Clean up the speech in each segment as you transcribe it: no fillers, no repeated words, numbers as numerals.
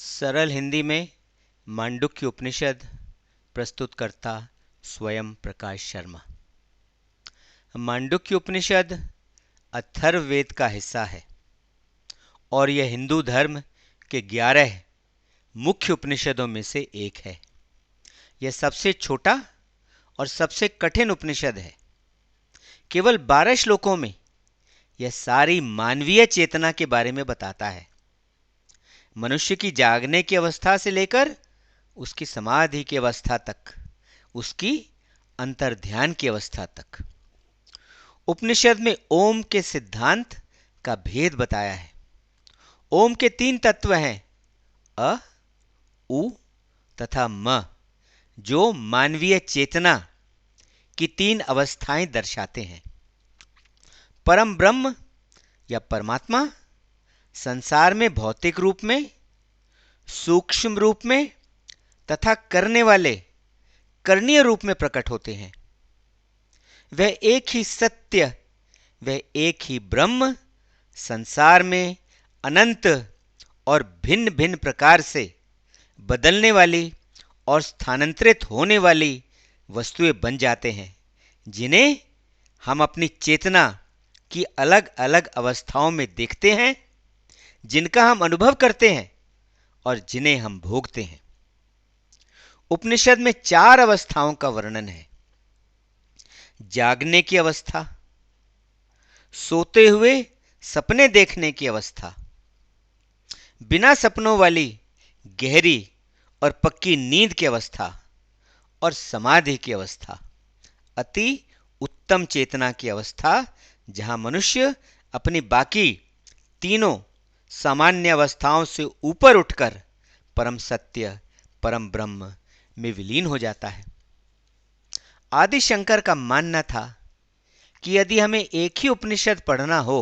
सरल हिंदी में मांडुक्य उपनिषद प्रस्तुत करता स्वयं प्रकाश शर्मा। मांडुक्य उपनिषद अथर्ववेद का हिस्सा है और यह हिंदू धर्म के 11 मुख्य उपनिषदों में से एक है। यह सबसे छोटा और सबसे कठिन उपनिषद है। केवल 12 श्लोकों में यह सारी मानवीय चेतना के बारे में बताता है, मनुष्य की जागने की अवस्था से लेकर उसकी समाधि की अवस्था तक, उसकी अंतर्ध्यान की अवस्था तक। उपनिषद में ओम के सिद्धांत का भेद बताया है। ओम के 3 तत्व हैं, अ, उ तथा म, जो मानवीय चेतना की 3 अवस्थाएं दर्शाते हैं। परम ब्रह्म या परमात्मा संसार में भौतिक रूप में, सूक्ष्म रूप में तथा करने वाले करणीय रूप में प्रकट होते हैं। वह एक ही सत्य, वह एक ही ब्रह्म संसार में अनंत और भिन्न भिन्न प्रकार से बदलने वाली और स्थानांतरित होने वाली वस्तुएं बन जाते हैं, जिन्हें हम अपनी चेतना की अलग अलग अवस्थाओं में देखते हैं, जिनका हम अनुभव करते हैं और जिन्हें हम भोगते हैं। उपनिषद में 4 अवस्थाओं का वर्णन है। जागने की अवस्था, सोते हुए सपने देखने की अवस्था, बिना सपनों वाली गहरी और पक्की नींद की अवस्था और समाधि की अवस्था, अति उत्तम चेतना की अवस्था, जहां मनुष्य अपनी बाकी तीनों सामान्य अवस्थाओं से ऊपर उठकर परम सत्य, परम ब्रह्म में विलीन हो जाता है। आदि शंकर का मानना था कि यदि हमें एक ही उपनिषद पढ़ना हो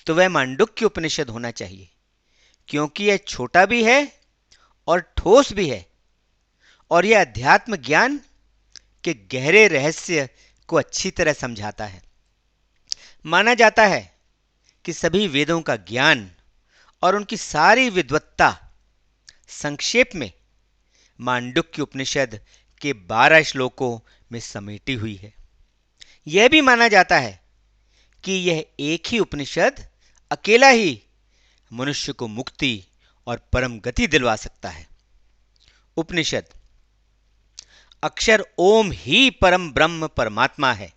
तो वह मांडुक्य उपनिषद होना चाहिए, क्योंकि यह छोटा भी है और ठोस भी है और यह अध्यात्म ज्ञान के गहरे रहस्य को अच्छी तरह समझाता है। माना जाता है कि सभी वेदों का ज्ञान और उनकी सारी विद्वत्ता संक्षेप में मांडुक्य उपनिषद के 12 श्लोकों में समेटी हुई है। यह भी माना जाता है कि यह एक ही उपनिषद अकेला ही मनुष्य को मुक्ति और परम गति दिलवा सकता है। उपनिषद अक्षर ओम ही परम ब्रह्म परमात्मा है।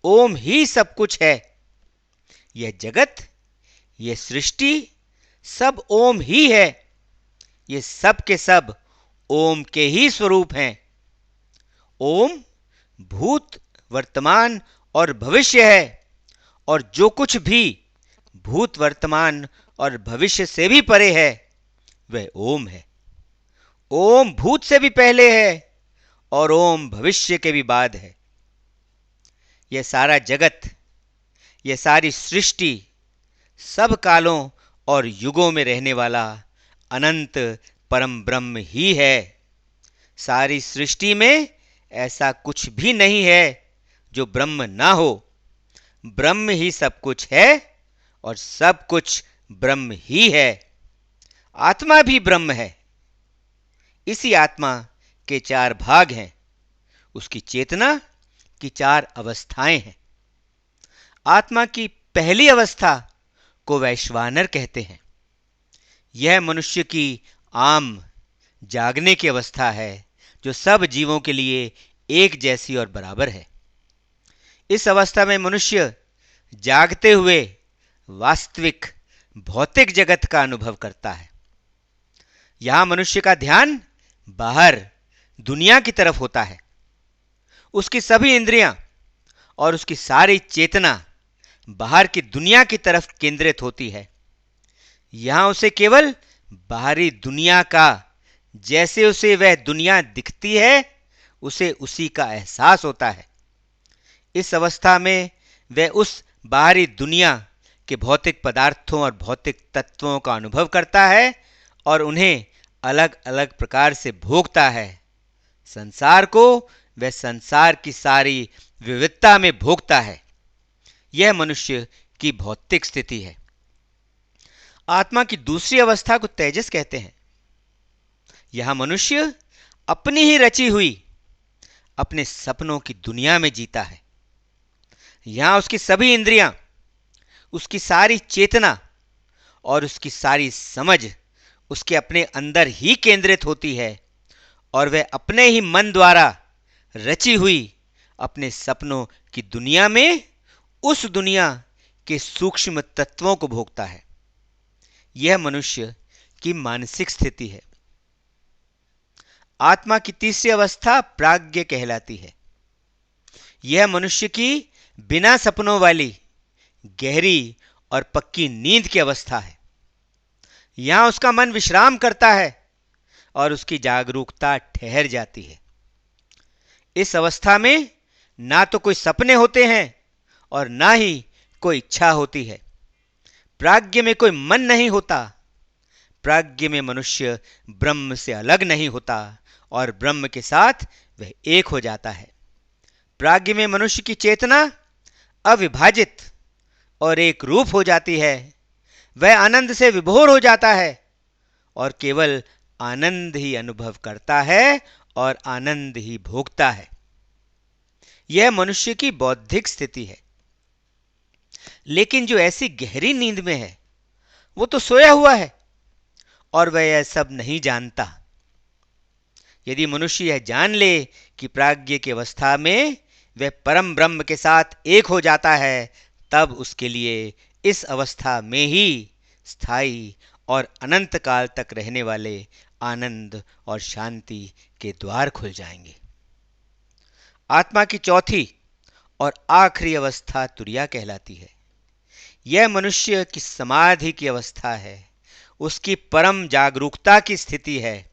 ओम ही सब कुछ है। यह जगत, यह सृष्टि सब ओम ही है। ये सब के सब ओम के ही स्वरूप हैं। ओम भूत, वर्तमान और भविष्य है, और जो कुछ भी भूत, वर्तमान और भविष्य से भी परे है वह ओम है। ओम भूत से भी पहले है और ओम भविष्य के भी बाद है। यह सारा जगत, यह सारी सृष्टि सब कालों और युगों में रहने वाला अनंत परम ब्रह्म ही है। सारी सृष्टि में ऐसा कुछ भी नहीं है जो ब्रह्म ना हो। ब्रह्म ही सब कुछ है और सब कुछ ब्रह्म ही है। आत्मा भी ब्रह्म है। इसी आत्मा के 4 भाग हैं। उसकी चेतना की 4 अवस्थाएं हैं। आत्मा की पहली अवस्था को वैश्वानर कहते हैं। यह मनुष्य की आम जागने की अवस्था है, जो सब जीवों के लिए एक जैसी और बराबर है। इस अवस्था में मनुष्य जागते हुए वास्तविक भौतिक जगत का अनुभव करता है। यहां मनुष्य का ध्यान बाहर दुनिया की तरफ होता है। उसकी सभी इंद्रियां और उसकी सारी चेतना बाहर की दुनिया की तरफ केंद्रित होती है। यहां उसे केवल बाहरी दुनिया का, जैसे उसे वह दुनिया दिखती है, उसे उसी का एहसास होता है। इस अवस्था में वह उस बाहरी दुनिया के भौतिक पदार्थों और भौतिक तत्वों का अनुभव करता है और उन्हें अलग अलग प्रकार से भोगता है। संसार को वह संसार की सारी विविधता में भोगता है। यह मनुष्य की भौतिक स्थिति है। आत्मा की दूसरी अवस्था को तेजस कहते हैं। यहां मनुष्य अपनी ही रची हुई अपने सपनों की दुनिया में जीता है। यहां उसकी सभी इंद्रियां, उसकी सारी चेतना और उसकी सारी समझ उसके अपने अंदर ही केंद्रित होती है और वह अपने ही मन द्वारा रची हुई अपने सपनों की दुनिया में उस दुनिया के सूक्ष्म तत्वों को भोगता है। यह मनुष्य की मानसिक स्थिति है। आत्मा की तीसरी अवस्था प्राज्ञ कहलाती है। यह मनुष्य की बिना सपनों वाली गहरी और पक्की नींद की अवस्था है। यहां उसका मन विश्राम करता है और उसकी जागरूकता ठहर जाती है। इस अवस्था में ना तो कोई सपने होते हैं और ना ही कोई इच्छा होती है। प्राज्ञ में कोई मन नहीं होता। प्राज्ञ में मनुष्य ब्रह्म से अलग नहीं होता और ब्रह्म के साथ वह एक हो जाता है। प्राज्ञ में मनुष्य की चेतना अविभाजित और एक रूप हो जाती है। वह आनंद से विभोर हो जाता है और केवल आनंद ही अनुभव करता है और आनंद ही भोगता है। यह मनुष्य की बौद्धिक स्थिति है। लेकिन जो ऐसी गहरी नींद में है वो तो सोया हुआ है और वह यह सब नहीं जानता। यदि मनुष्य यह जान ले कि प्राज्ञ की अवस्था में वह परम ब्रह्म के साथ एक हो जाता है, तब उसके लिए इस अवस्था में ही स्थायी और अनंत काल तक रहने वाले आनंद और शांति के द्वार खुल जाएंगे। आत्मा की चौथी और आखिरी अवस्था तुरिया कहलाती है। यह मनुष्य की समाधि की अवस्था है, उसकी परम जागरूकता की स्थिति है।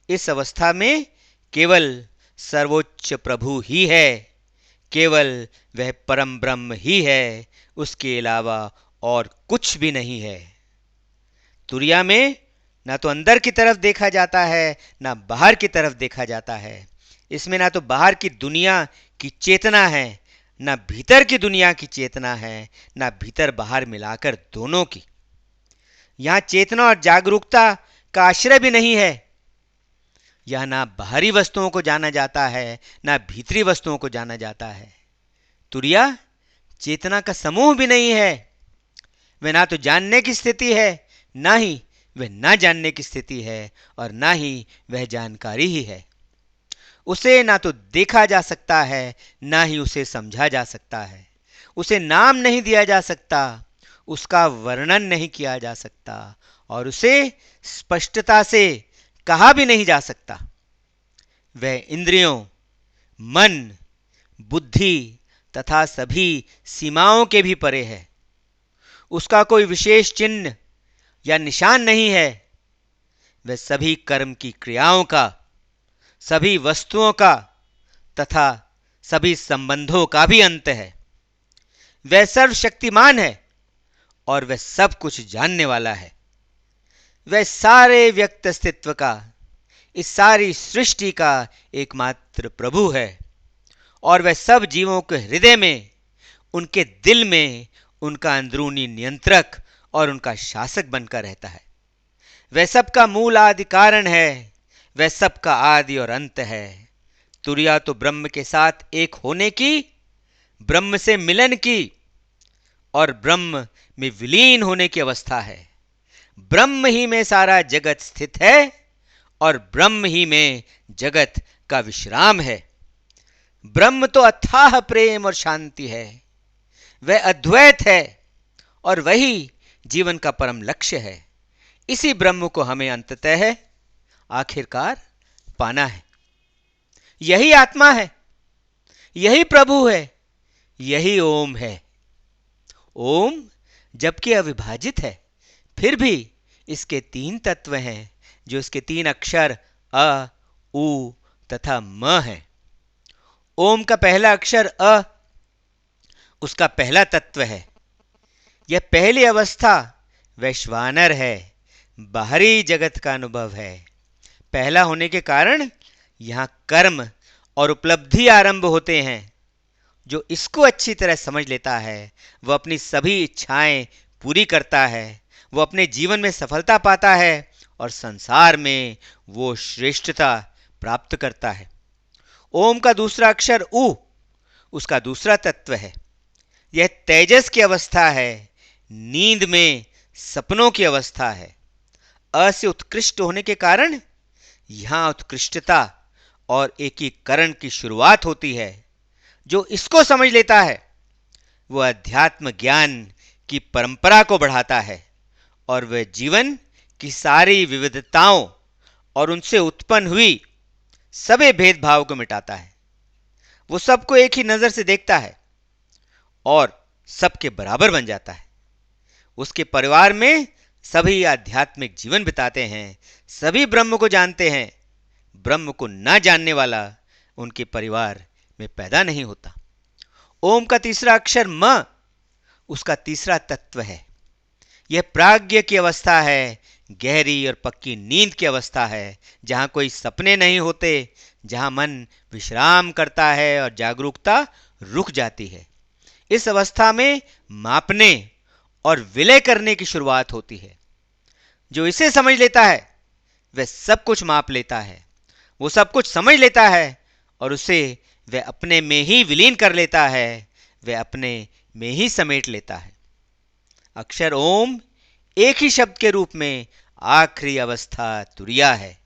इस अवस्था में केवल सर्वोच्च प्रभु ही है, केवल वह परम ब्रह्म ही है, उसके अलावा और कुछ भी नहीं है। तुरिया में ना तो अंदर की तरफ देखा जाता है ना बाहर की तरफ देखा जाता है। इसमें ना तो बाहर की दुनिया की चेतना है ना भीतर की दुनिया की चेतना है, ना भीतर बाहर मिलाकर दोनों की। यहां चेतना और जागरूकता का आश्रय भी नहीं है। यह ना बाहरी वस्तुओं को जाना जाता है ना भीतरी वस्तुओं को जाना जाता है। तुरिया चेतना का समूह भी नहीं है। वह ना तो जानने की स्थिति है, ना ही वह ना जानने की स्थिति है और ना ही वह जानकारी ही है। उसे ना तो देखा जा सकता है ना ही उसे समझा जा सकता है। उसे नाम नहीं दिया जा सकता, उसका वर्णन नहीं किया जा सकता और उसे स्पष्टता से कहा भी नहीं जा सकता। वह इंद्रियों, मन, बुद्धि तथा सभी सीमाओं के भी परे है। उसका कोई विशेष चिन्ह या निशान नहीं है। वह सभी कर्म की क्रियाओं का, सभी वस्तुओं का तथा सभी संबंधों का भी अंत है। वह सर्वशक्तिमान है और वह सब कुछ जानने वाला है। वह सारे व्यक्त अस्तित्व का, इस सारी सृष्टि का एकमात्र प्रभु है और वह सब जीवों के हृदय में, उनके दिल में उनका अंदरूनी नियंत्रक और उनका शासक बनकर रहता है। वह सबका मूल आदि कारण है, वह सबका आदि और अंत है। तुरिया तो ब्रह्म के साथ एक होने की, ब्रह्म से मिलन की और ब्रह्म में विलीन होने की अवस्था है। ब्रह्म ही में सारा जगत स्थित है और ब्रह्म ही में जगत का विश्राम है। ब्रह्म तो अथाह प्रेम और शांति है। वह अद्वैत है और वही जीवन का परम लक्ष्य है। इसी ब्रह्म को हमें अंततः आखिरकार पाना है। यही आत्मा है, यही प्रभु है, यही ओम है। ओम जबकि अविभाजित है, फिर भी इसके तीन तत्व हैं, जो इसके तीन अक्षर अ, उ तथा म हैं। ओम का पहला अक्षर अ उसका पहला तत्व है। यह पहली अवस्था वैश्वानर है, बाहरी जगत का अनुभव है। पहला होने के कारण यहां कर्म और उपलब्धि आरंभ होते हैं। जो इसको अच्छी तरह समझ लेता है वह अपनी सभी इच्छाएं पूरी करता है, वो अपने जीवन में सफलता पाता है और संसार में वो श्रेष्ठता प्राप्त करता है। ओम का दूसरा अक्षर उ उसका दूसरा तत्व है। यह तेजस की अवस्था है, नींद में सपनों की अवस्था है। अ से उत्कृष्ट होने के कारण यहां उत्कृष्टता और एकीकरण की शुरुआत होती है। जो इसको समझ लेता है वह अध्यात्म ज्ञान की परंपरा को बढ़ाता है और वह जीवन की सारी विविधताओं और उनसे उत्पन्न हुई सभी भेदभाव को मिटाता है। वो सबको एक ही नजर से देखता है और सबके बराबर बन जाता है। उसके परिवार में सभी आध्यात्मिक जीवन बिताते हैं, सभी ब्रह्म को जानते हैं। ब्रह्म को ना जानने वाला उनके परिवार में पैदा नहीं होता। ओम का तीसरा अक्षर म उसका तीसरा तत्व है। यह प्राज्ञ की अवस्था है, गहरी और पक्की नींद की अवस्था है, जहां कोई सपने नहीं होते, जहां मन विश्राम करता है और जागरूकता रुक जाती है। इस अवस्था में मापने और विलय करने की शुरुआत होती है। जो इसे समझ लेता है वह सब कुछ माप लेता है, वो सब कुछ समझ लेता है और उसे वह अपने में ही विलीन कर लेता है, वह अपने में ही समेट लेता है। अक्षर ओम एक ही शब्द के रूप में आखिरी अवस्था तुरिया है।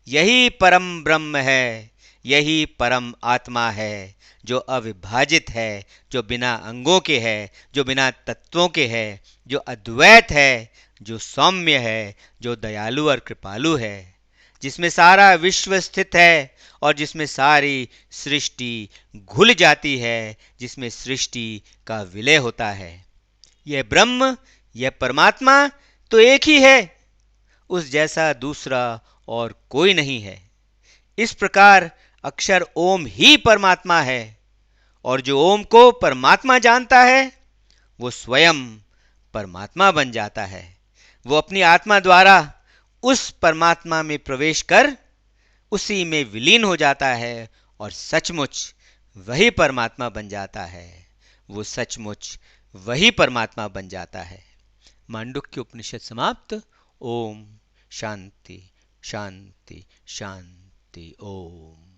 यही परम ब्रह्म है, यही परम आत्मा है, जो अविभाजित है, जो बिना अंगों के है, जो बिना तत्वों के है, जो अद्वैत है, जो सौम्य है, जो दयालु और कृपालु है, जिसमें सारा विश्व स्थित है और जिसमें सारी सृष्टि घुल जाती है, जिसमें सृष्टि का विलय होता है। यह ब्रह्म, यह परमात्मा तो एक ही है, उस जैसा दूसरा और कोई नहीं है। इस प्रकार अक्षर ओम ही परमात्मा है और जो ओम को परमात्मा जानता है वो स्वयं परमात्मा बन जाता है। वो अपनी आत्मा द्वारा उस परमात्मा में प्रवेश कर उसी में विलीन हो जाता है और सचमुच वही परमात्मा बन जाता है। वो सचमुच वही परमात्मा बन जाता है। मांडुक्य उपनिषद समाप्त। ओम शांति शांति शांति। ओम।